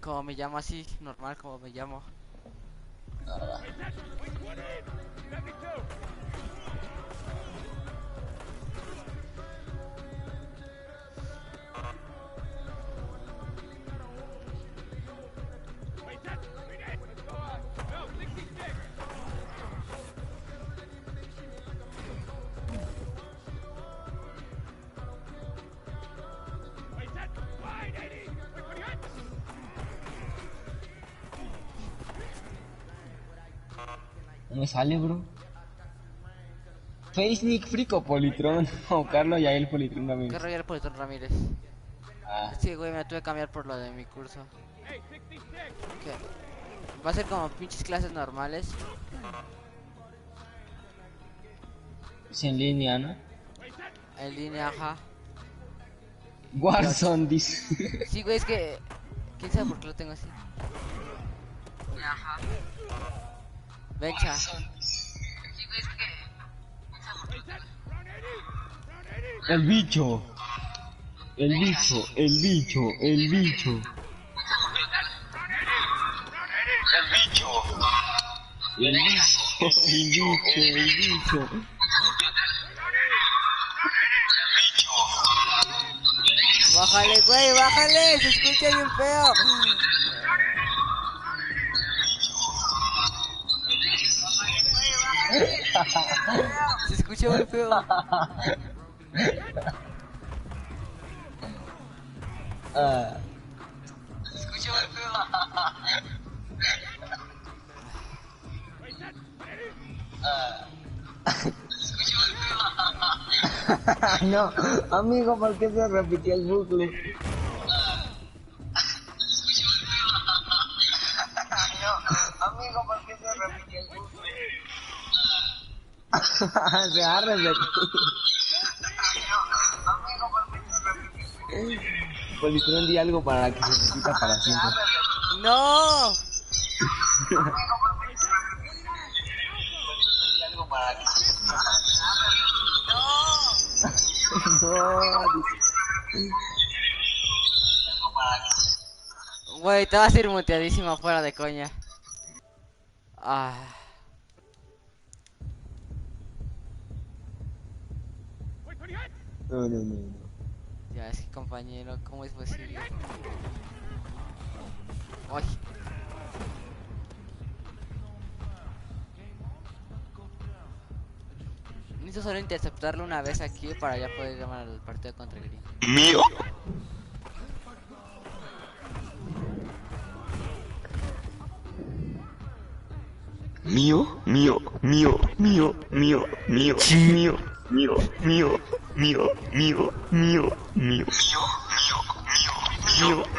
Como me llamo así, normal como me llamo. No me sale, bro. Face Nick Frico Politron. O Carlos y ahí el Politron ¿Qué Ramírez. rollo el Politón Ramírez? Ah, Sí, güey, me tuve que cambiar por lo de mi curso. ¿Qué? Va a ser como pinches clases normales. es en línea, ¿no? En línea, ajá. Warzone dice. Sí, güey, es que... ¿Quién sabe por qué lo tengo así? Ajá. Vencha. El bicho. El bicho, el bicho, el bicho. El bicho. El bicho, el bicho, el bicho. Bájale, güey, bájale, se escucha bien feo. Se escucha muy feo. Ah. Se escucha muy feo. No, amigo, ¿por qué se repitió el bucle? No, amigo, ¿por qué se repitió el bucle? Se va a repetir. Amigo, ¿por qué se repitió el bucle? Politron, di algo para que se repita para siempre. No. Güey, te vas a ir muteadísimo fuera de coña. Ah. No, no, no, no. Ya, es que compañero, ¿cómo es posible? Ay. Necesito solo interceptarlo una vez aquí para ya poder llamar al partido contra Green. Mío. Mío, mío, mío, mío, mío, mío, mío, mío, mío, mío, mío, mío, mío, mío,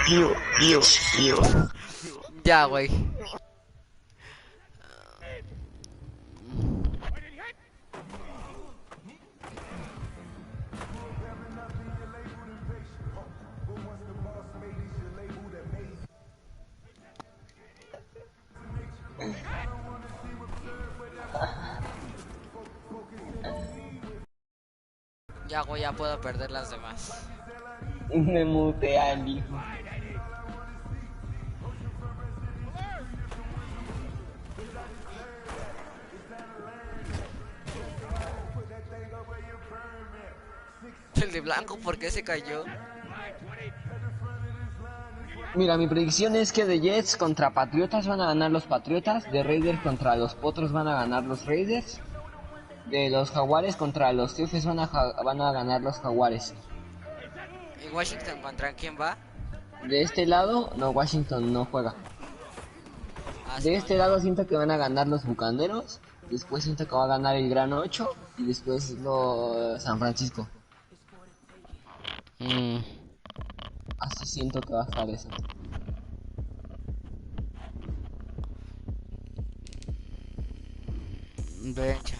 mío, mío, mío. Ya, güey. Ya, güey, ya puedo perder las demás. Me mutea el hijo. El de blanco, ¿por qué se cayó? Mira, mi predicción es que de Jets contra Patriotas van a ganar los Patriotas, de Raiders contra los Potros van a ganar los Raiders, de los Jaguares contra los Jefes van a ganar los Jaguares. ¿Y Washington contra quién va? De este lado, no, Washington no juega. Ah, De este lado siento que van a ganar los Bucaneros, después siento que va a ganar el Gran 8 y después San Francisco. Así siento que va a estar eso. Vencha.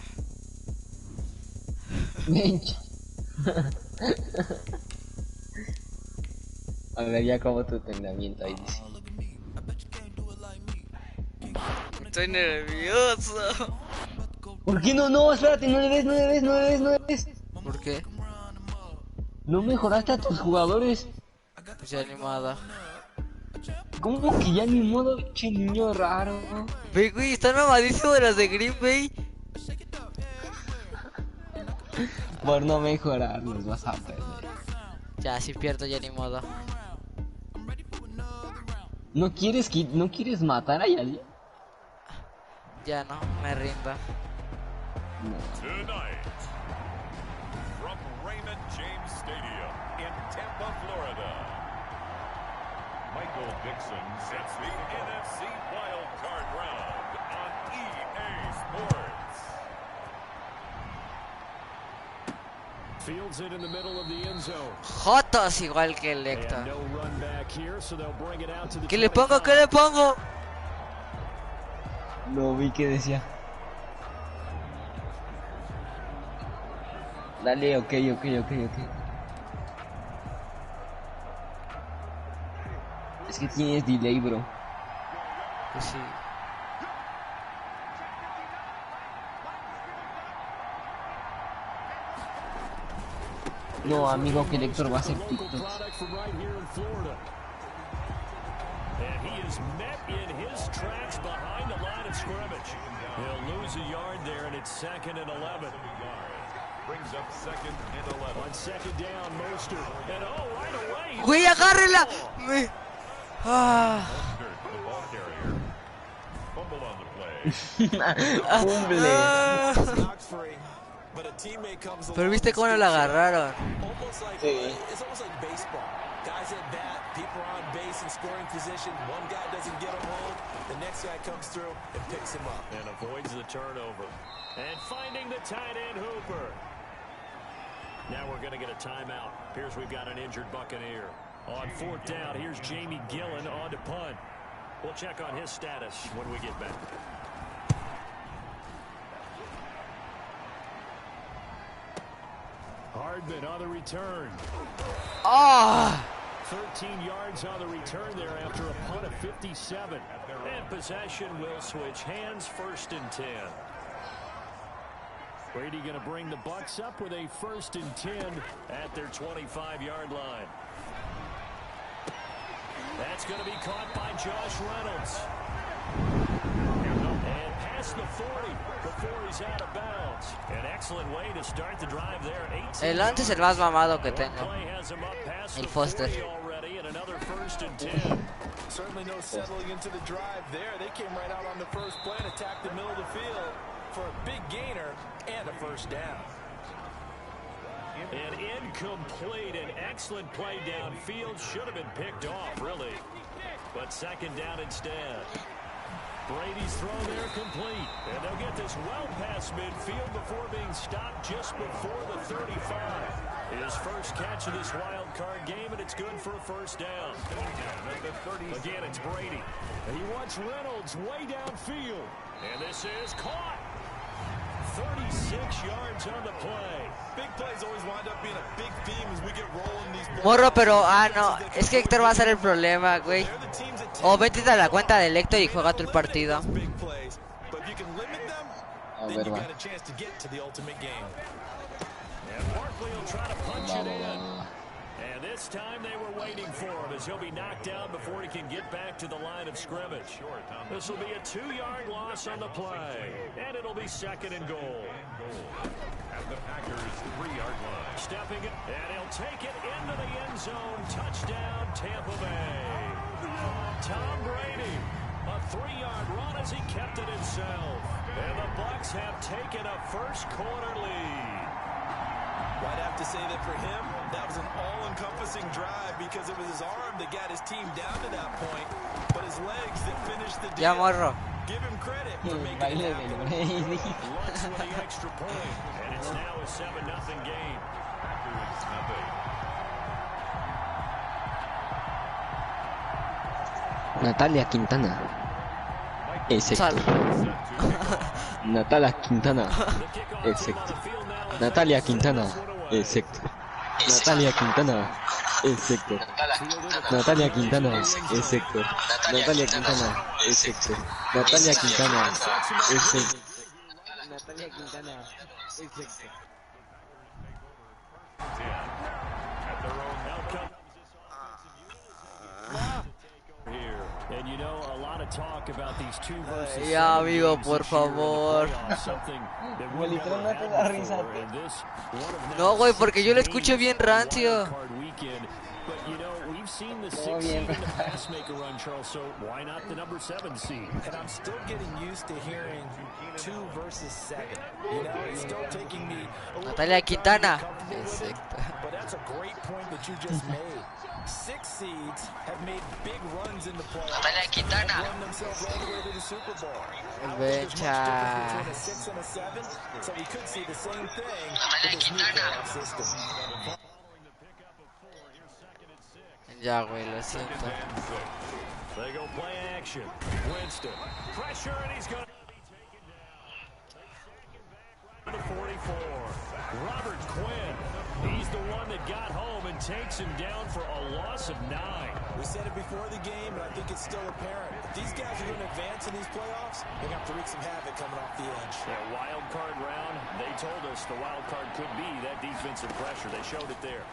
Mencha. A ver, ya acabó tu entrenamiento ahí dice. Estoy nervioso. ¿Por qué no? No, espérate, no le ves, no le ves, no le ves, no le ves. ¿Por qué? No mejoraste a tus jugadores. Pues ya animada. ¿Cómo que ya ni modo, che niño raro? Ve, güey, están mamadísimos las de Green Bay. Por no mejorar, los vas a perder. Ya, si pierdo ya ni modo. ¿No quieres matar a alguien? Ya no, me rindo. No. Tonight, from Raymond James Stadium in Tampa, Florida, Michael Dixon sets the NFC Wild Card round on EA Sports. Fields it in the middle of the end zone. Jotos igual que el And Lector. no run back here, so they'll bring it out to the ¿Qué le pongo? 25. ¿Qué le pongo? Lo vi que decía. Dale, ok. Es que tienes delay, bro. Pues sí. No, amigo, que el Héctor va a hacer Local TikToks. product from right here in Florida. And he is met in his tracks behind the line of scrimmage. He'll lose a yard there, and it's 2nd and 11. Brings up 2nd and 11. On 2nd down, Mostert. And right away. Güey, agárrela. Ah. Mostert, the ball carrier. Fumble on the play. Cumple. Pero viste cómo no la agarraron. Sí. It's almost like baseball. Guys at bat, people are on base in scoring position. One guy doesn't get him home. The next guy comes through and picks him up. And avoids the turnover. And finding the tight end Hooper. Now we're going to get a timeout. Appears we've got an injured Buccaneer. On 4th down, here's Jamie Gillen on to punt. We'll check on his status when we get back. Hardman on the return. Ah. 13 yards on the return there after a punt of 57. And possession will switch hands, 1st and 10. Brady going to bring the Bucks up with a 1st and 10 at their 25-yard line. That's going to be caught by Josh Reynolds. And past the 40 before he's out of bounds. An excellent way to start the drive there. El lance es el más mamado que tengo. El Foster. Already and another 1st and 10. Certainly no settling into the drive there. They came right out on the first play and attacked the middle of the field for a big gainer and a 1st down. An incomplete and excellent play downfield. Should have been picked off, really. But 2nd down instead. Brady's throw there complete. And they'll get this well past midfield before being stopped just before the 35. His first catch of this wild card game, and it's good for a 1st down. Again, it's Brady. And he wants Reynolds way downfield. And this is caught. 36 yards on the play. Big plays always wind up being a big theme as we get rolling these balls. Morro, pero no, es que Héctor va a ser el problema, güey. O vete a la cuenta del Héctor y juega tú el partido. Big plays, but if you can limit them, A then ver, you va. got a chance to get to the ultimate game. And Barkley will try to punch Va, it va, in. va. And this time they were waiting for him as he'll be knocked down before he can get back to the line of scrimmage. This will be a 2-yard loss on the play. And it'll be 2nd and goal. At the Packers' 3-yard line. Stepping it, and he'll take it into the end zone. Touchdown, Tampa Bay. Tom Brady, a 3-yard run as he kept it himself. And the Bucks have taken a first-quarter lead. I'd have to say that for him, that was an all-encompassing drive because it was his arm that got his team down to that point, but his legs that finished the deal. Ya, morro. Give him credit for El making baile it del happen. Brady. Lutz with the extra point, and it's now a 7-0 game. Packers nothing. Natalia Quintana. Exacto. Natalia Quintana. Exacto. Natalia Quintana. Exacto. Natalia Quintana. Exacto. Natalia Quintana. Exacto. Natalia Quintana. Exacto. Natalia Quintana. Exacto. Natalia Quintana. Exacto. At their own Here And you know, a lot of talk about these 2 versus 7 Ya, amigo, games por this year in the favor. playoffs, something that we've Molitron, never no te had da risa. before. And this, one of No, now güey, 6 porque yo lo escucho games bien on rancio. Wild Card Weekend. But you know, we've seen the No, 6 bien. seed in the past make a run, Charles, so why not the number 7 seed? And I'm still getting used to hearing 2 versus 7. You know, it's still taking me a little Natalia bit of time to Quintana. get comfortable with it, but that's a great point that you just made. 6 seeds have made big runs in the playoffs. Natalia Quintana. And run themselves all the way to the Super Bowl. I don't think there's much Bencha. difference between a 6 and a 7, so we could see the same thing with this new playoff system. Ya, güey, lo siento. They go play action. Winston. Pressure, and he's going to be taken down. To 44. Robert Quinn. He's the one that got home and takes him down for a loss of 9. We said it before the game, and I think it's still apparent. If these guys are going to advance in these playoffs, they're going to have to wreak some havoc coming off the edge. That wild card round, they told us the wild card could be that defensive pressure. They showed it there.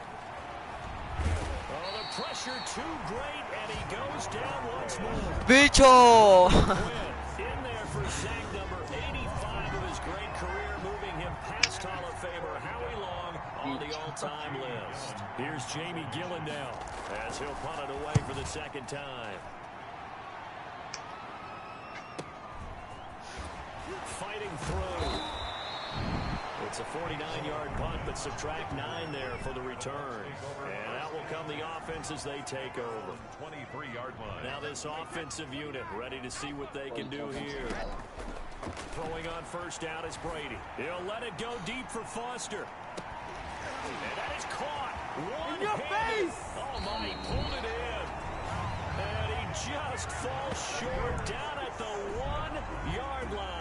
Oh, the pressure too great, and he goes down once more. ¡Bicho! In there for sack number 85 of his great career, moving him past Hall of Famer Howie Long on the all-time list. Here's Jamie Gillen now, as he'll punt it away for the second time. Fighting through. It's a 49-yard punt, but subtract 9 there for the return. And out will come the offense as they take over. 23-yard line. Now this offensive unit ready to see what they can do here. Throwing on first down is Brady. He'll let it go deep for Foster. And that is caught. One your handed. face! Oh, my, he pulled it in. And he just falls short down at the 1-yard line.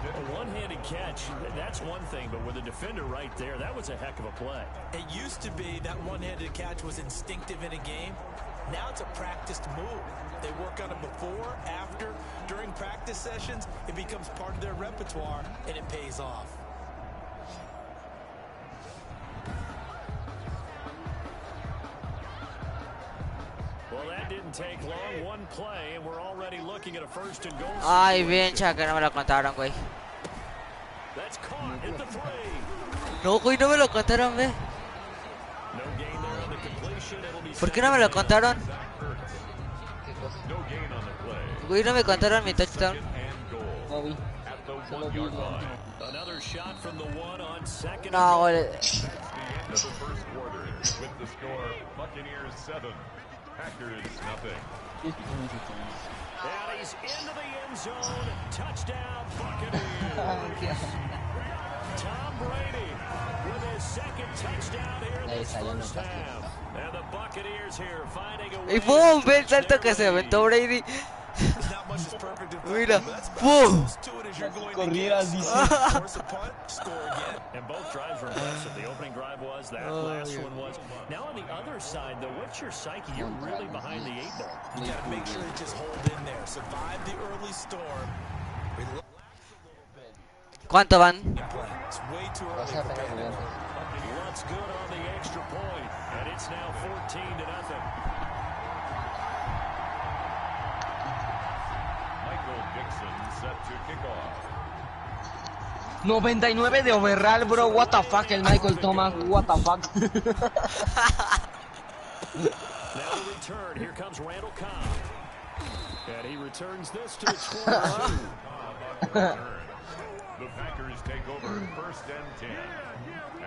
A one-handed catch, that's one thing, but with a defender right there, that was a heck of a play. It used to be that one-handed catch was instinctive in a game. Now it's a practiced move. They work on it before, after, during practice sessions. It becomes part of their repertoire, and it pays off. Well, that didn't take long. One play, and we're already looking at a first and goal. Ay, Bencha, que no me lo contaron, güey. That's caught at the 3. No, güey, no me lo contaron, güey. No gain there on the completion. It'll be ¿Por qué no me lo contaron? No gain on the play. Güey, no me contaron mi touchdown. Second and goal No vi. at the Solo vi 1-yard la line. última. another shot from the 1 on second. No, güey. That's the end of the first quarter with the score Buccaneers 7, Packers nothing. And he's into the end zone. Touchdown, Buccaneers. Tom Brady with his second touchdown here in this first half. And the Buccaneers here finding a way. Y ¡pum! Ve el to salto que their se aventó lead. Brady. There's not much is perfect in football, Mira. but that's about ¡Pum! as close to it as you're going to Corrieras, get. dice. Force a punt, score again. And both drives were impressive. The opening drive was, that last one was. Now on the other side, though, what's your psyche? You're really behind the 8 ball. You got to make sure you just hold in there. Survive the early storm. ¿Cuánto van? It's way too early Vas a for tener panic. juguete. What's good on the extra point, and it's now 14-0. Michael Dixon set to kick off. 99 de overall, bro. What the fuck, el Michael Thomas. What the fuck. Now the return. Here comes Randall Cobb. And he returns this to the 22. The Packers take over first and 10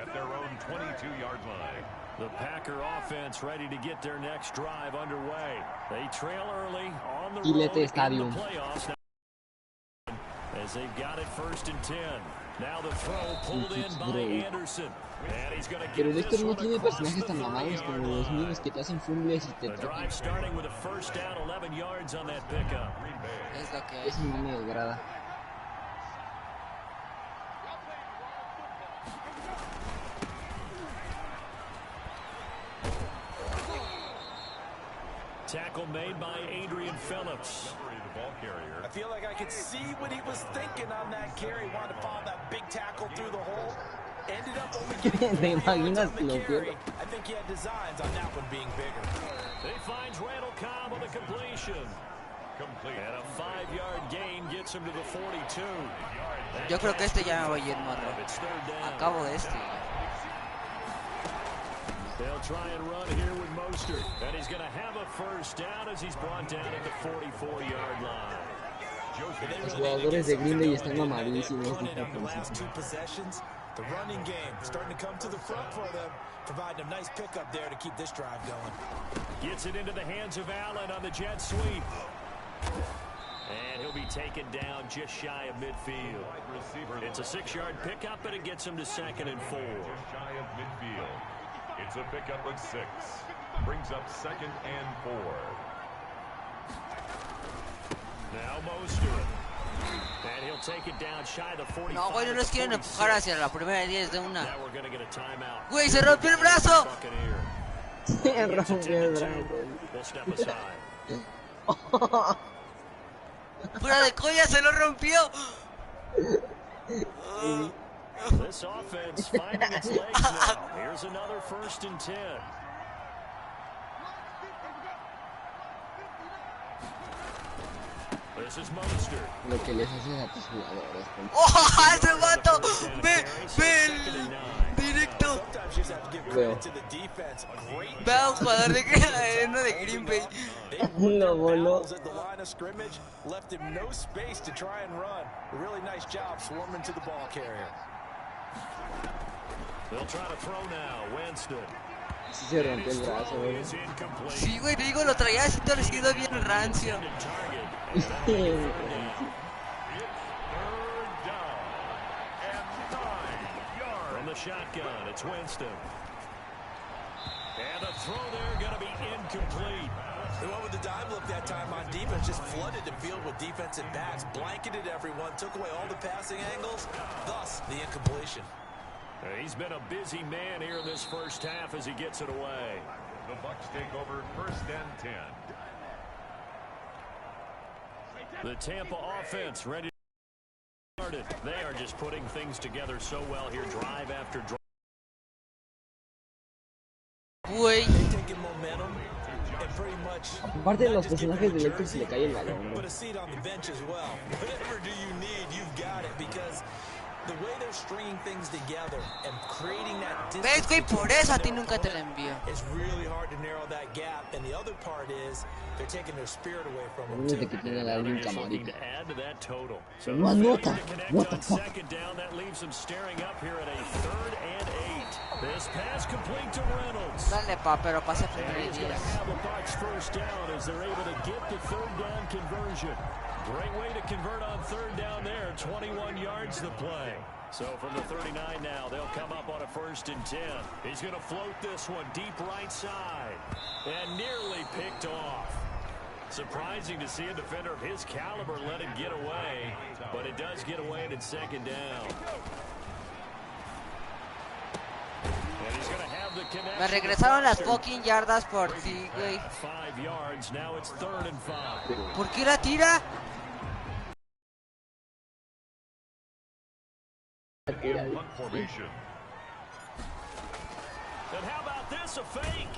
at their own 22-yard line. The Packer offense ready to get their next drive underway. They trail early on the road Gillette in the Stadium. playoffs. As they've got it first and 10. Now the throw pulled in by Anderson. And he's going to Pero get Víctor this no one tiene across personajes the tan mamados 30-yard como los line. míos que te hacen fumbles y te The tocan. drive starting with a first down, 11 yards on that pickup. Es lo que Eso no me agrada. Tackle made by Adrian Phillips. The ball carrier. I feel like I could see what he was thinking on that carry. Wanted to follow that big tackle through the hole. Ended up only getting ¿Te 3 yards imaginas on the lo carry. pierdo? I think he had designs on that one being bigger. He finds Randall Cobb on the complete. completion. And a 5-yard gain gets him to the 42. Yo creo que este ya me voy a ir, morro. It's third down. Acabo este. They'll try and run here with Mostert. And he's going to have a first down as he's brought down at the 44-yard line. Los jugadores de Green Bay están mamadísimos. The running game starting to come to the front for them, providing a nice pickup there to keep this drive going. Gets it into the hands of Allen on the jet sweep. And he'll be taken down just shy of midfield. It's a 6-yard pickup, but it gets him to 2nd and 4. Just shy of midfield. It's a pickup of 6. Brings up 2nd and 4. Now Mostert. And he'll take it down shy of the 45. No, güey, no los quieren empujar hacia la primera 10 de una. Now we're going to get a timeout. Güey, se rompió el brazo. Se rompió el brazo. We'll step aside. Fuera de colla, se lo rompió. This offense finding its legs now. Here's another 1st and 10. This is Mostert. Lo que les haces a tus jugadores. ¡Oh, ese vato! ¡Ve el directo! Veo. Ve a un jugador de Green Bay. Lo voló. Left him no space to try and run. A really nice job swarming to the ball carrier. They'll try to throw now. Winston. Sí se rompió el brazo, güey. Sí, güey, te digo, lo traía así torcido bien rancio. From the shotgun, it's Winston. And the throw there going to be incomplete. They went with the dive look that time on defense, just flooded the field with defensive backs, blanketed everyone, took away all the passing angles, thus the incompletion. He's been a busy man here in this first half as he gets it away. The Bucs take over 1st and 10. The Tampa offense ready to start it. They are just putting things together so well here, drive after drive. Güey. Taking momentum and pretty much. Aparte de los personajes de Electric se le cae el balón, ¿no? Put a seat on the bench as well. Whatever do you need, you've got it, because the way they're stringing things together and creating that ¿Ves, güey? distance Por eso a ti nunca te la envío. it's really hard to narrow that gap. And the other part is they're taking their spirit away from them Uno de too. que tiene la un Looking camarito. to add to that total. So No the anota. failure to connect What the on fuck? 2nd down, that leaves them staring up here at a 3rd and 8. This pass complete to Reynolds. Dale, pa, pero pase And primero y he's going to 10. have the Bucs first down as they're able to get the 3rd down conversion. Great way to convert on 3rd down there. 21 yards to play. So from the 39 now, they'll come up on a 1st and 10. He's going to float this one deep right side. And nearly picked off. Surprising to see a defender of his caliber let it get away. But it does get away and it's 2nd down. And he's going to have the connection. Me regresaron las fucking yardas por ti, güey. 5 yards, now it's 3rd and 5. ¿Por qué la tira? Punt formation. And how about this, a fake?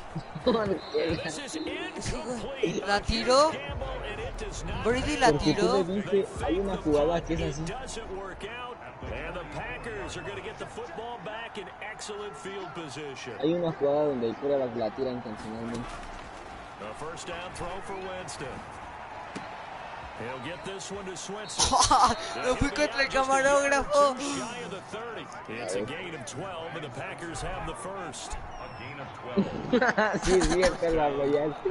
This is La incomplete. tiró. Gamble, and it does not Brady la Porque tú tiró. me viste, hay una jugada que es así. It doesn't work out, and the Packers are going to get the football back in excellent field position. Hay una jugada donde el quarterback la tira intencionalmente. A 1st down throw for Winston. He'll get this one to Switzer. Me fui contra el camarógrafo. Shy of the 30. It's a gain of 12, and the Packers have the first. A gain of 12. Sí, es cierto, lo arrollaste.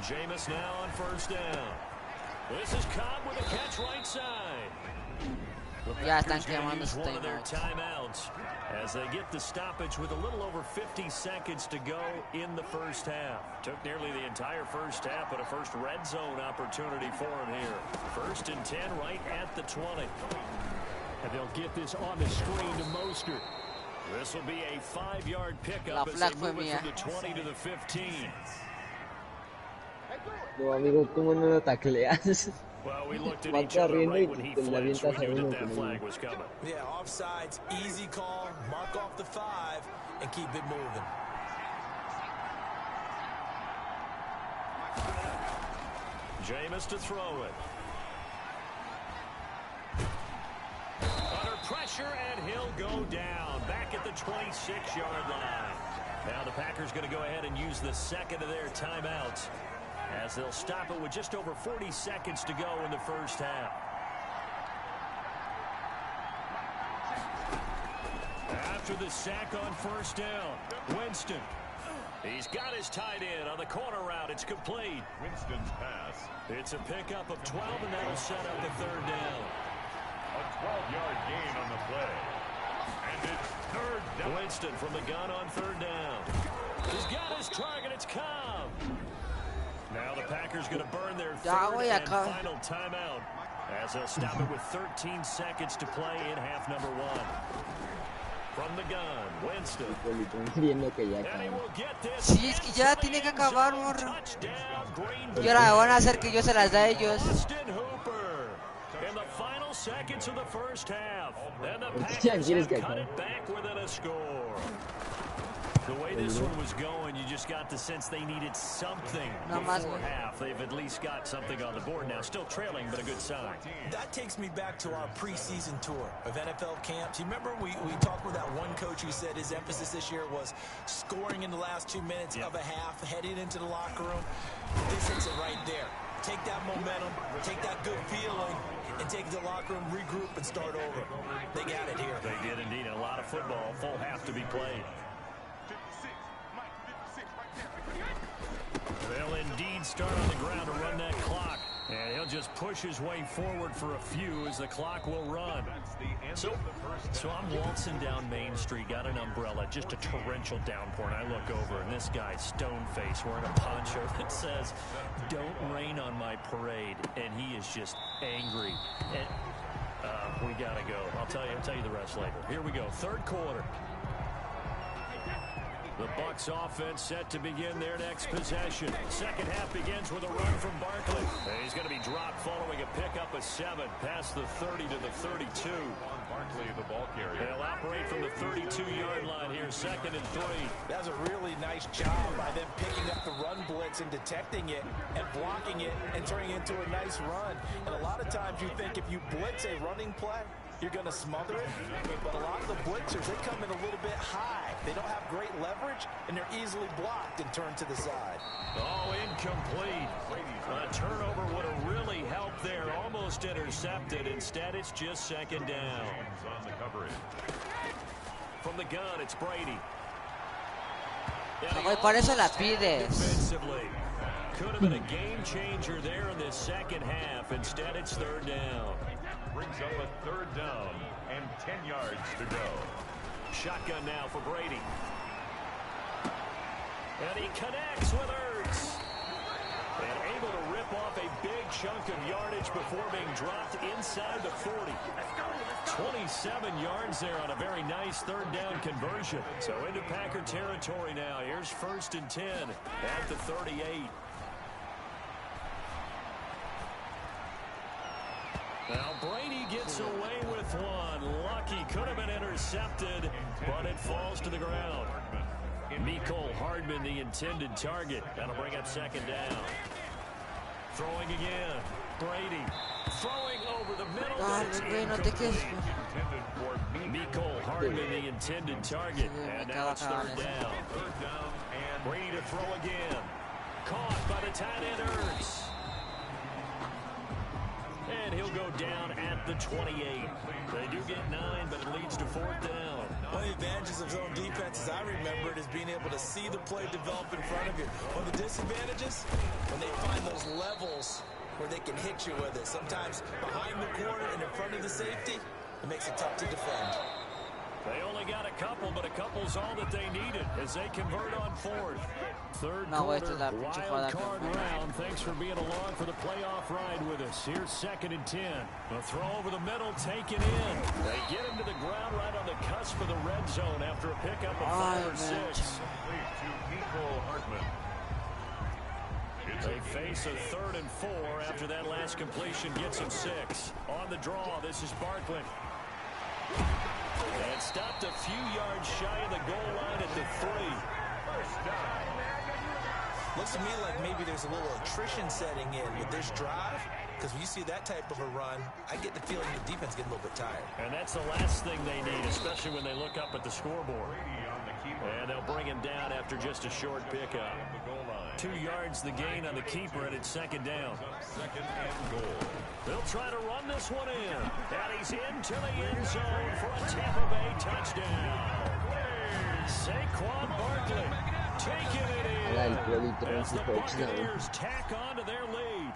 Jameis now on 1st down. This is Cobb with a catch right side. Ya están Packers gonna quemando use su one of their timeout. timeouts as they get the stoppage with a little over 50 seconds to go in the first half. Took nearly the entire first half, but a first red zone opportunity for him here. 1st and 10 right at the 20. And they'll get this on the screen to Mostert. This will be a 5-yard La pickup as flag they fue move it mía. from the 20 to the 15. No, amigo, ¿cómo no lo tacleas? Well, we looked at Va each other corriendo right y when he te la flinched. avientas We a knew uno that con flag él. was coming. Yeah, offsides, easy call, mark off the 5, and keep it moving. Jameis to throw it. Under pressure, and he'll go down. Back at the 26-yard line. Now the Packers going to go ahead and use the second of their timeouts, as they'll stop it with just over 40 seconds to go in the first half. After the sack on first down, Winston. He's got his tight end on the corner route. It's complete. Winston's pass. It's a pickup of 12, and that'll set up the third down. A 12-yard gain on the play. And it's third down. Winston from the gun on third down. He's got his target. It's Cobb. Now the Packers going to burn their third and final timeout, as they'll stop it with 13 seconds to play in half number one. From the gun, Winston. Viendo que ya And he acabó. will get this. Sí, es que ya tiene que acabar, morro. Touchdown, Green Y ahora van a hacer que yo se las da a ellos. Austin Hooper in the final seconds of the first half. And the Ya Packers quieres have que cut acabe. it back within a score. The way this one was going, you just got the sense they needed something No más, before güey. half. They've at least got something on the board now. Still trailing, but a good sign. That takes me back to our preseason tour of NFL camps. You remember we talked with that one coach who said his emphasis this year was scoring in the last 2 minutes of a half, heading into the locker room. This hits it right there. Take that momentum, take that good feeling, and take it to the locker room, regroup, and start over. They got it here. They did indeed. A lot of football, full half to be played. They'll indeed start on the ground to run that clock. And he'll just push his way forward for a few as the clock will run. So I'm waltzing down Main Street, got an umbrella, just a torrential downpour, and I look over, and this guy's stone-faced wearing a poncho that says, "Don't rain on my parade," and he is just angry. And we gotta go. I'll tell you the rest later. Here we go, third quarter. The Bucs offense set to begin their next possession. Second half begins with a run from Barkley. And he's going to be dropped following a pickup of 7 past the 30 to the 32. Barkley, the ball carrier. They'll operate from the 32-yard line here, 2nd and 3. That's a really nice job by them picking up the run blitz and detecting it and blocking it and turning it into a nice run. And a lot of times you think if you blitz a running play, you're going to smother it. But a lot of the blitzers, they come in a little bit high. They don't have great leverage, and they're easily blocked and turned to the side. Oh, incomplete. A turnover would have really helped there. Almost intercepted. Instead, it's just 2nd down. On the coverage. From the gun, it's Brady. Güey, por eso la pides. Defensively. Could have been a game changer there in the second half. Instead, it's 3rd down. Brings up a 3rd down and 10 yards to go. Shotgun now for Brady. And he connects with Ertz. And able to rip off a big chunk of yardage before being dropped inside the 40. 27 yards there on a very nice 3rd down conversion. So into Packer territory now. Here's 1st and 10 at the 38. Now Brady gets away with one. Lucky, could have been intercepted, but it falls to the ground. Mecole Hardman, the intended target. That'll bring up 2nd down. Throwing again. Brady throwing over the middle. Dale, güey, no te quedes. Mecole Hardman, the intended target. And now it's 3rd down. Brady to throw again. Caught by the tight end Ertz. And he'll go down at the 28. They do get 9, but it leads to 4th down. One of the advantages of zone defense, as I remember it, is being able to see the play develop in front of you. One of the disadvantages, when they find those levels where they can hit you with it. Sometimes behind the corner and in front of the safety, it makes it tough to defend. They only got a couple, but a couple's all that they needed as they convert on 4th. Third No, quarter, esta es la pinche wild jugada card que- round. Thanks for being along for the playoff ride with us. Here's 2nd and 10. A throw over the middle, taken in. They get him to the ground right on the cusp of the red zone after a pickup of 5 or 6. Complete to Mecole Hardman. They face a 3rd and 4 after that last completion gets him 6. On the draw, this is Barkley. And stopped a few yards shy of the goal line at the 3. First down. Looks to me like maybe there's a little attrition setting in with this drive, because when you see that type of a run, I get the feeling the defense getting a little bit tired. And that's the last thing they need, especially when they look up at the scoreboard. And they'll bring him down after just a short pickup. 2 yards the gain on the keeper, and it's second down. Second and goal. They'll try to run this one in. And he's into the end zone for a Tampa Bay touchdown. Saquon Barkley taking it in as the Buccaneers tack on to their lead.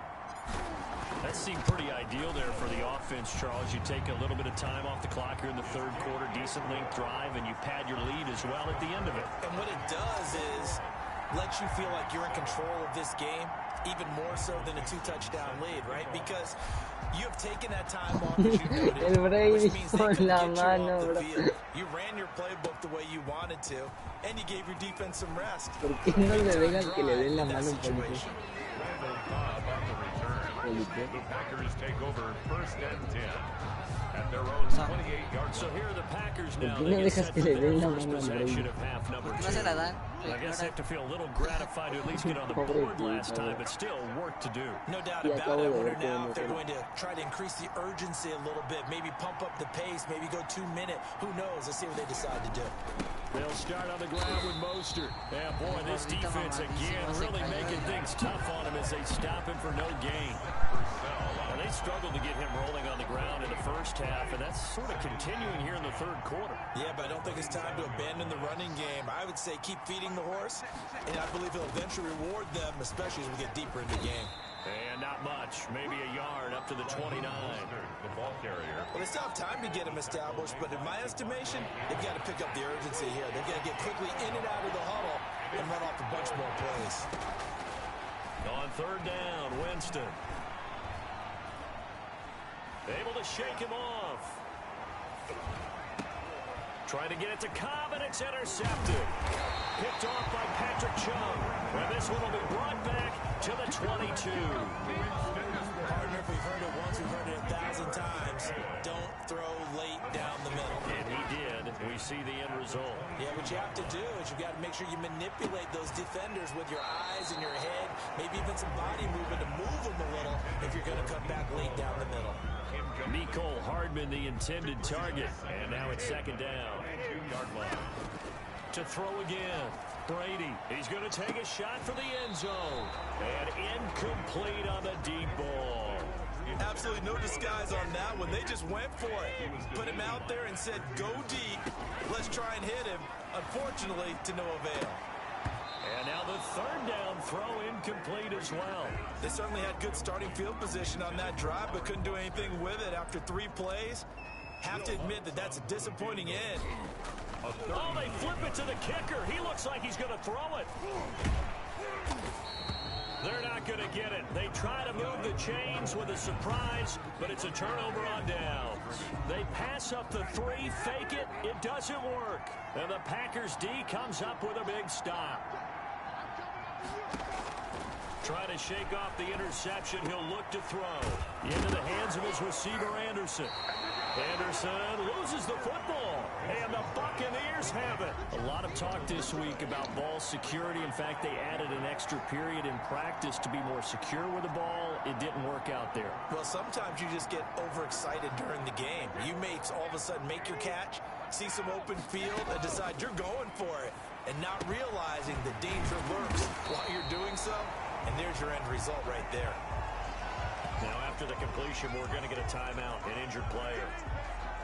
That seemed pretty ideal there for the offense, Charles. You take a little bit of time off the clock here in the third quarter, decent length drive, and you pad your lead as well at the end of it. And what it does is lets you feel like you're in control of this game, even more so than a 2-touchdown lead, right? Because you have taken that time off, as you noted, which means they couldn't get you off the field. You ran your playbook the way you wanted to, and you gave your defense some rest. ¿Por qué no le dejan que le den la mano un poquito? The Packers take over first and 10 at their own 28 yards. So here are the Packers now. ¿Por qué no They get dejas set que for le their den la first mano a possession Brady? of half number ¿Por qué 2. no se la dan? I guess they have to feel a little gratified to at least get on the board last time, but still work to do. No doubt Y about acabo it. I de wonder ver que now no if they're se- going to try to increase the urgency a little bit, maybe pump up the pace, maybe go 2-minute. Who knows? Let's see what they decide to do. They'll start on the ground with Mostert. Yeah, boy, this defense again really making things tough on him as they stop him for no gain. Now, they struggled to get him rolling on the ground in the first half, and that's sort of continuing here in the third quarter. Yeah, but I don't think it's time to abandon the running game. I would say keep feeding the horse, and I believe he'll eventually reward them, especially as we get deeper into the game. And not much, maybe a yard up to the 29. The ball carrier. Well, they still have time to get him established, but in my estimation, they've got to pick up the urgency here. They've got to get quickly in and out of the huddle and run off a bunch more plays. On third down, Winston. Able to shake him off. Trying to get it to Cobb, and it's intercepted. Picked off by Patrick Chung. And this one will be brought back to the 22. Partner, if we've heard it once, we've heard it 1,000 times. Don't throw late down the middle. And he did. We see the end result. Yeah, what you have to do is you've got to make sure you manipulate those defenders with your eyes and your head, maybe even some body movement to move them a little if you're going to come back late down the middle. Nicole Hardman, the intended target. And now it's second down. 2-yard line. To throw again. Brady, he's going to take a shot for the end zone. And incomplete on the deep ball. Absolutely no disguise on that one. They just went for it. Put him out there and said, go deep. Let's try and hit him. Unfortunately, to no avail. And now the third down throw incomplete as well. They certainly had good starting field position on that drive, but couldn't do anything with it after 3 plays. Have to admit that that's a disappointing end. Oh, they flip it to the kicker. He looks like he's going to throw it. They're not going to get it. They try to move the chains with a surprise, but it's a turnover on downs. They pass up the 3, fake it. It doesn't work. And the Packers D comes up with a big stop. Try to shake off the interception. He'll look to throw. Into the hands of his receiver, Anderson. Anderson loses the football, and the Buccaneers have it. A lot of talk this week about ball security. In fact, they added an extra period in practice to be more secure with the ball. It didn't work out there. Well, sometimes you just get overexcited during the game. You may all of a sudden make your catch, see some open field, and decide you're going for it, and not realizing the danger lurks while you're doing so, and there's your end result right there. Now, after the completion, we're going to get a timeout, an injured player.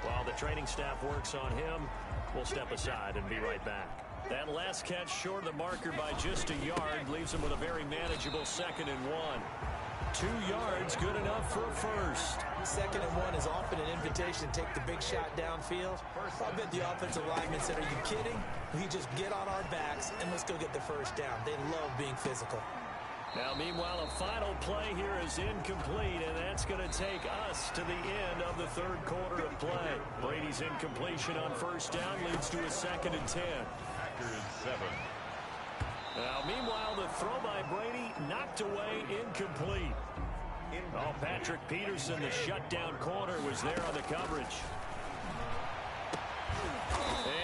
While the training staff works on him, we'll step aside and be right back. That last catch short of the marker by just a yard leaves him with a very manageable 2nd and 1. 2 yards, good enough for a first. 2nd and 1 is often an invitation to take the big shot downfield. I bet the offensive lineman said, are you kidding? We just get on our backs and let's go get the first down. They love being physical. Now, meanwhile, a final play here is incomplete, and that's going to take us to the end of the third quarter of play. Brady's incompletion on first down leads to a 2nd and 10. Packers 7. Now, meanwhile, the throw by Brady knocked away, incomplete. Oh, Patrick Peterson, the shutdown corner, was there on the coverage.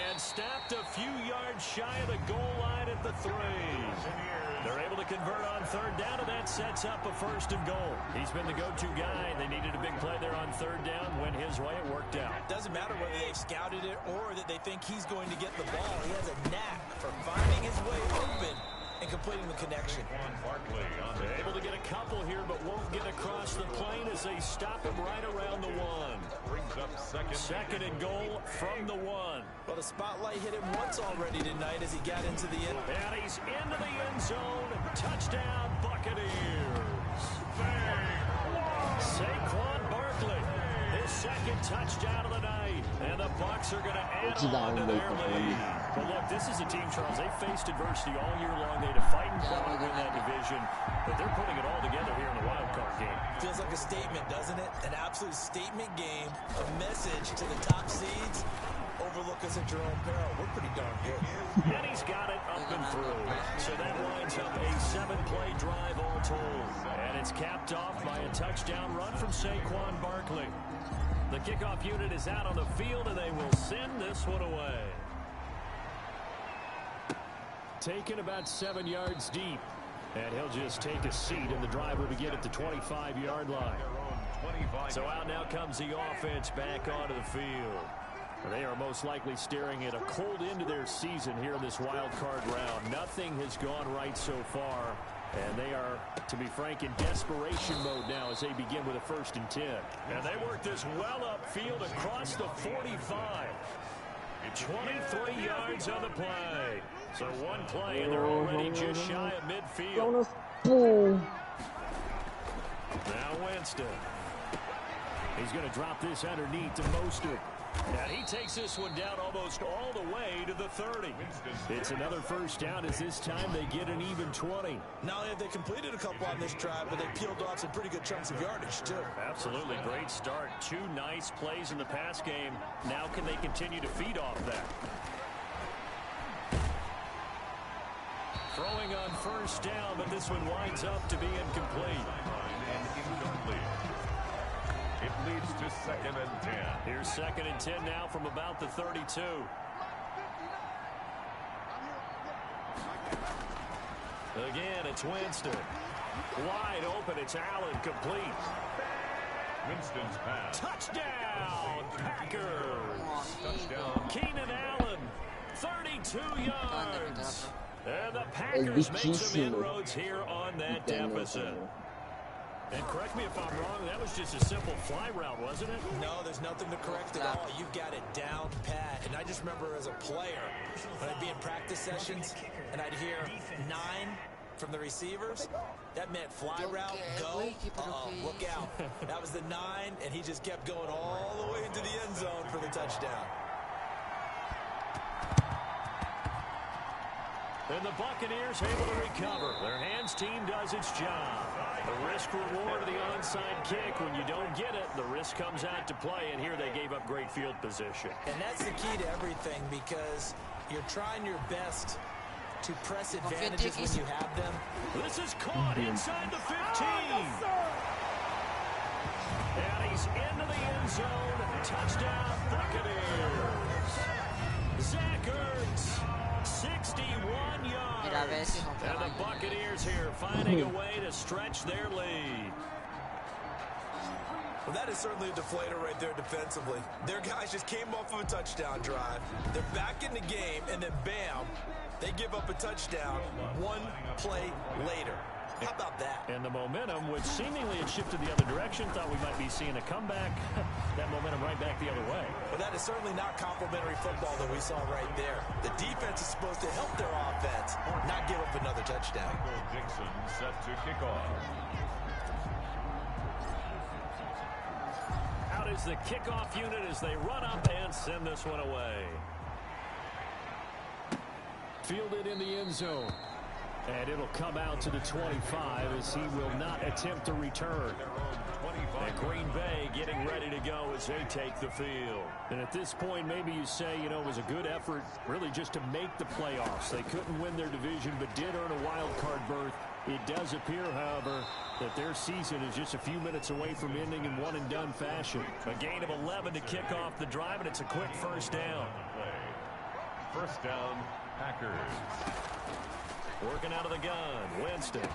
And stopped a few yards shy of the goal line at the 3. They're able to convert on 3rd down, and that sets up a 1st and goal. He's been the go-to guy. They needed a big play there on 3rd down. Went his way. It worked out. Doesn't matter whether they've scouted it or that they think he's going to get the ball. He has a knack for finding his way open and completing the connection. They're able to get a couple here, but won't get across the plane as they stop him right around the 1. Brings up Second and goal from the 1. Well, the spotlight hit him once already tonight as he got into the end. And he's into the end zone. Touchdown, Buccaneers. Saquon Barkley, his 2nd touchdown of the night. And the Bucs are going to add on to their lead. But look, this is a team, Charles, they faced adversity all year long. They had to fight and claw to win that division. But they're putting it all together here in the wild card game. Feels like a statement, doesn't it? An absolute statement game. A message to the top seeds. Overlook us at your own peril. We're pretty darn good. And he's got it up and through. So that lines up a 7-play drive all told. And it's capped off by a touchdown run from Saquon Barkley. The kickoff unit is out on the field, and they will send this one away. Taken about 7 yards deep. And he'll just take a seat, and the drive will begin at the 25-yard line. So out now comes the offense back onto the field. They are most likely staring at a cold end to their season here in this wild card round. Nothing has gone right so far, and they are, to be frank, in desperation mode now as they begin with a 1st and 10. And they work this well upfield across the 45. 23 yards on the play. So one play, and they're already just shy of midfield. Now Winston. He's going to drop this underneath to Mostert. And he takes this one down almost all the way to the 30. It's another 1st down as this time they get an even 20. Not only have they completed a couple on this drive, but they peeled off some pretty good chunks of yardage, too. Absolutely. Great start. 2 nice plays in the pass game. Now can they continue to feed off that? Throwing on 1st down, but this one winds up to be incomplete. It leads to 2nd and 10. Here's 2nd and 10 now from about the 32. Again, it's Winston. Wide open, it's Allen, complete. Winston's pass. Touchdown, Packers. Touchdown. Keenan Allen, 32 yards. And the Packers make some inroads here on that deficit. And correct me if I'm wrong, that was just a simple fly route, wasn't it? No, there's nothing to correct at all. You've got it down pat. And I just remember as a player, when I'd be in practice sessions, and I'd hear 9 from the receivers, that meant fly route, go, look out. That was the 9, and he just kept going all the way into the end zone for the touchdown. And the Buccaneers able to recover. Their hands team does its job. The risk reward of the onside kick. When you don't get it, the risk comes out to play, and here they gave up great field position. And that's the key to everything, because you're trying your best to press advantages when you have them. This is caught inside the 15. And he's into the end zone. Touchdown, Buccaneers. Zach Ertz, 61 yards. And the Buccaneers here finding a way to stretch their lead. Well, that is certainly a deflator right there defensively. Their guys just came off of a touchdown drive. They're back in the game, and then bam, they give up a touchdown 1 play later. How about that? And the momentum, which seemingly had shifted the other direction, thought we might be seeing a comeback. That momentum right back the other way. Well, that is certainly not complimentary football that we saw right there. The defense is supposed to help their offense, not give up another touchdown. Dixon set to kick off. Out is the kickoff unit as they run up and send this one away. Fielded in the end zone. And it'll come out to the 25 as he will not attempt to return. And Green Bay getting ready to go as they take the field. And at this point, maybe you say, you know, it was a good effort really just to make the playoffs. They couldn't win their division but did earn a wild card berth. It does appear, however, that their season is just a few minutes away from ending in one-and-done fashion. A gain of 11 to kick off the drive, and it's a quick 1st down. First down, Packers. Working out of the gun, Winston.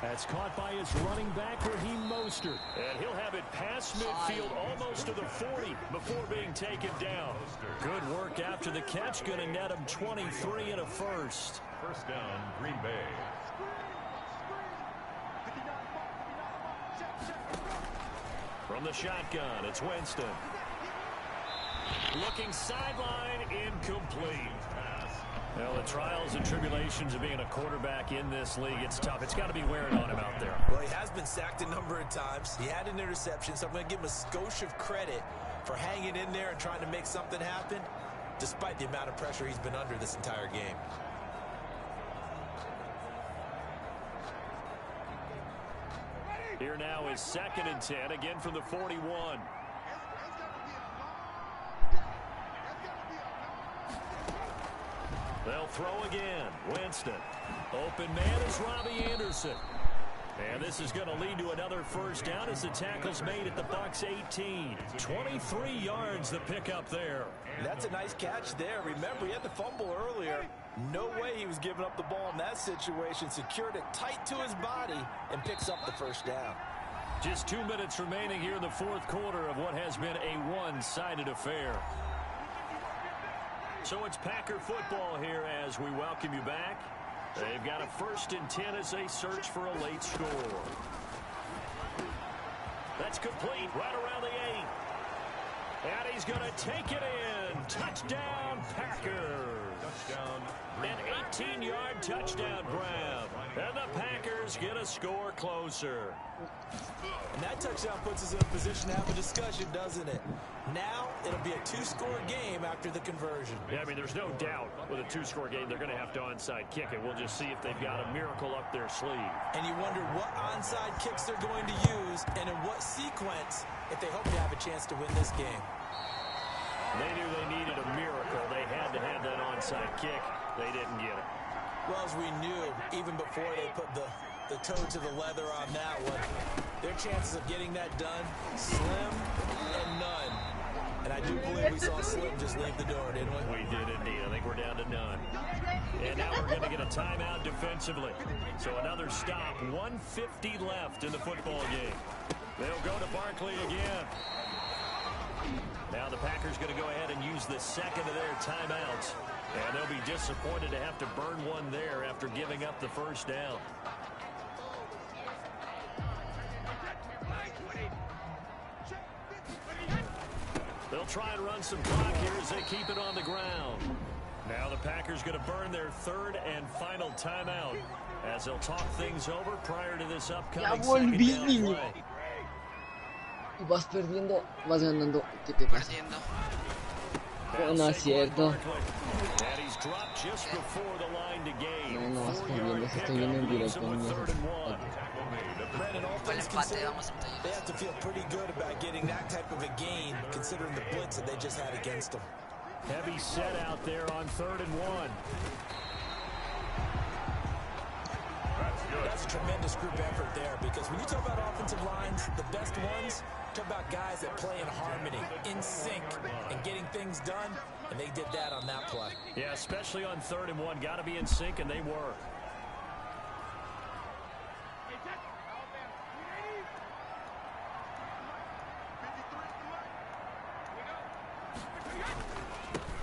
That's caught by his running back, Raheem Mostert. And he'll have it past midfield almost to the 40 before being taken down. Good work after the catch. Going to net him 23 and a first. First down, Green Bay. From the shotgun, it's Winston. Looking sideline, incomplete. Well, the trials and tribulations of being a quarterback in this league, it's tough. It's got to be wearing on him out there. Well, he has been sacked a number of times. He had an interception, so I'm going to give him a skosh of credit for hanging in there and trying to make something happen, despite the amount of pressure he's been under this entire game. Here now is 2nd and 10, again from the 41. They'll throw again. Winston. Open man is Robbie Anderson. And this is going to lead to another first down as the tackle's made at the Bucs 18. 23 yards the pickup there. That's a nice catch there. Remember, he had the fumble earlier. No way he was giving up the ball in that situation. Secured it tight to his body and picks up the first down. Just 2 minutes remaining here in the fourth quarter of what has been a one-sided affair. So it's Packer football here as we welcome you back. They've got a 1st and 10 as they search for a late score. That's complete right around the 8. And he's going to take it in. Touchdown, Packers. Touchdown. An 18-yard touchdown grab. And the Packers get a score closer. And that touchdown puts us in a position to have a discussion, doesn't it? Now it'll be a 2-score game after the conversion. Yeah, I mean, there's no doubt with a 2-score game, they're going to have to onside kick it. We'll just see if they've got a miracle up their sleeve. And you wonder what onside kicks they're going to use and in what sequence if they hope to have a chance to win this game. They knew they needed a miracle. They had to have that onside kick. They didn't get it. Well, as we knew, even before they put the toe to the leather on that one, their chances of getting that done, slim and none. And I do believe we saw Slim just leave the door, didn't we? We did indeed. I think we're down to none. And now we're going to get a timeout defensively. So another stop. 1:50 left in the football game. They'll go to Barkley again. Now the Packers going to go ahead and use the second of their timeouts. And they'll be disappointed to have to burn one there after giving up the first down. They'll try and run some clock here as they keep it on the ground. Now the Packers going to burn their 3rd and final timeout as they'll talk things over prior to this upcoming second down play. Y vas perdiendo, vas ganando. ¿Qué te pasa? Now No es cierto. And he's dropped just before the line to gain. No, no vas 4-yard perdiendo, se estoy pickup viendo en leaves directo. them with No. 3rd and 1. Brandon, all Fue el things empate, considered, vamos empate. they have to feel pretty good about getting that type of a gain, considering the blitz that they just had against them. Heavy set out there on 3rd and 1. That's a tremendous group effort there, because when you talk about offensive lines, the best ones, talk about guys that play in harmony, in sync, and getting things done, and they did that on that play. Yeah, especially on 3rd and 1. Got to be in sync, and they were.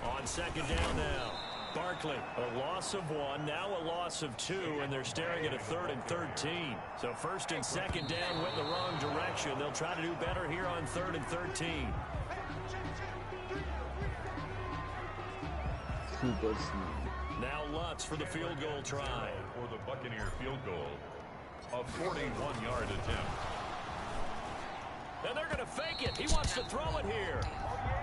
On 2nd down now. Barkley, a loss of 1, now a loss of 2, and they're staring at a 3rd and 13. So 1st and 2nd down went the wrong direction. They'll try to do better here on 3rd and 13. Super smooth. Now Lutz for the field goal try. For the Buccaneer field goal. A 41-yard attempt. And they're going to fake it. He wants to throw it here.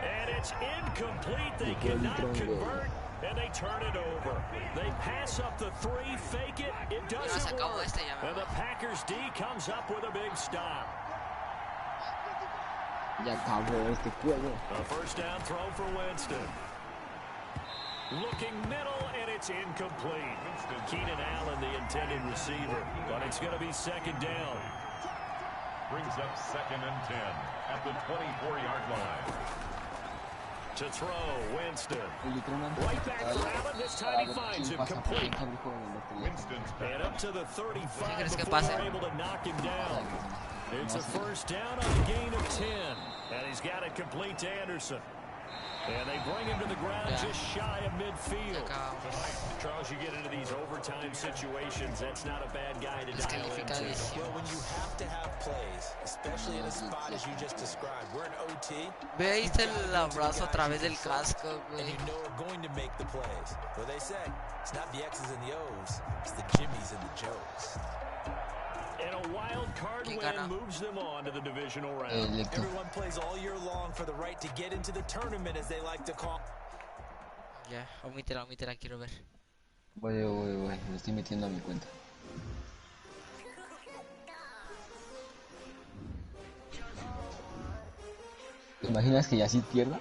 And it's incomplete. They cannot convert, and they turn it over. They pass up the 3, fake it. It doesn't work. And the Packers D comes up with a big stop. Ya acabó este juego. A first down throw for Winston. Looking middle, and it's incomplete. Keenan Allen, the intended receiver. But it's going to be 2nd down. Brings up 2nd and 10 at the 24-yard line. To throw, Winston. Oye, Truman, Right back caballo, for Allen. This para time he ver finds quién him pasa por complete. quién abre el juego en lotería. Winston's back. And up to the ¿Qué 35 crees que before pase? they're able to knock him down. It's No a sé. first down on a gain of 10. And he's got it complete to Anderson. And they bring him to the ground Yeah. just shy of midfield. Acabamos. Charles, you get into these overtime situations, that's not a bad guy to dial into. Descalificadísimo. Well, when you have to have plays, especially in a spot as you just described, we're in OT. ¿Veis el abrazo a través del casco, And güey? you know are going to make the plays. Well, they say it's not the X's and the O's, it's the Jimmys and the Joes. And a wild card ¿Quién win gana? moves them on to the divisional round. Lector. Everyone plays all year long for the right to get into the tournament, as they like to call. Ya, omítela, quiero ver. Voy, me estoy metiendo a mi cuenta. ¿Te imaginas que ya sí pierda?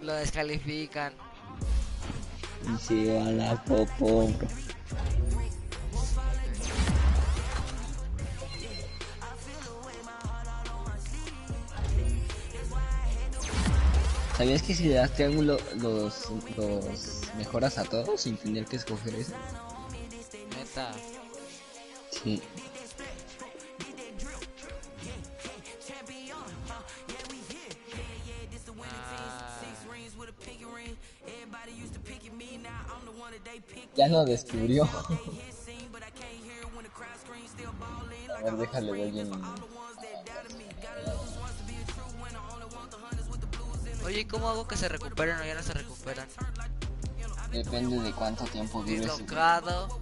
Lo descalifican. Y se va a la popó. ¿Sabías que si le das triángulo los mejoras a todos sin tener que escoger eso? Neta. Sí. Ya lo descubrió. A ver, déjale ver bien. Oye, ¿cómo hago que se recuperen o ya no se recuperan? Depende de cuánto tiempo dure su... Dislocado.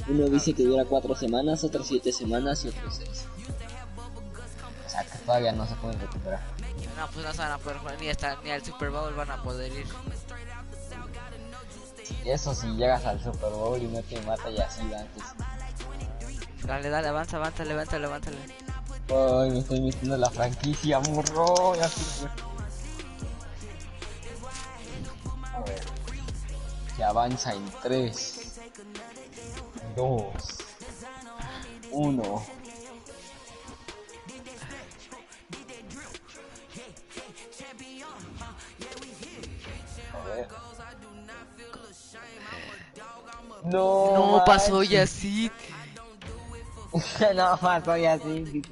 Uno dice que dura 4 semanas, otro 7 semanas y otro 6. O sea, que todavía no se pueden recuperar. No, pues no se van a poder jugar ni al Super Bowl van a poder ir. Y eso si llegas al Super Bowl y no te mata y así antes. Dale, avanza, levántale. Ay, me estoy metiendo en la franquicia, morro. Ya estoy... A ver. Se avanza en 3, 2, 1. A ver. No, No pasó ya así. No pasó ya así.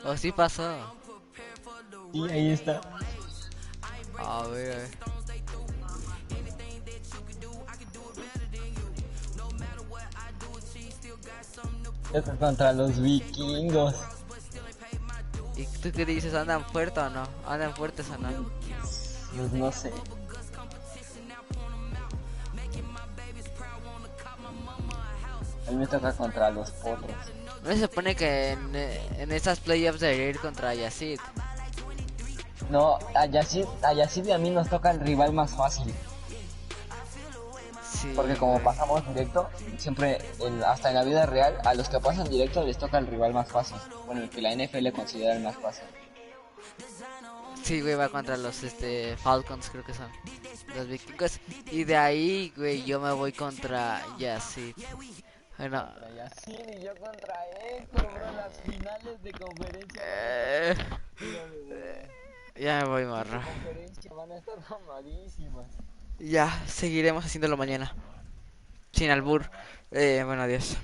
O sí pasó. Sí, ahí está. A ver. Esto es contra los vikingos. ¿Y tú qué dices? ¿Andan fuertes o no? ¿Andan fuertes o no? Pues no sé. A mí me toca contra los potros. No se supone que en estas playoffs debería ir contra Yacid. No, a Yacid y a mí nos toca el rival más fácil. Sí, Porque como güey. pasamos directo, siempre, hasta en la vida real, a los que pasan directo les toca el rival más fácil. Bueno, el que la NFL considera el más fácil. Sí, güey, va contra los Falcons, creo que son. Los vikingos. Y de ahí, güey, yo me voy contra Yacid. Bueno, Contra Yacid y yo contra Héctor, bro, las finales de conferencia. ya me voy, marro. Conferencia van a estar mamadísimas. Ya, seguiremos haciéndolo mañana. Sin albur. Bueno, adiós.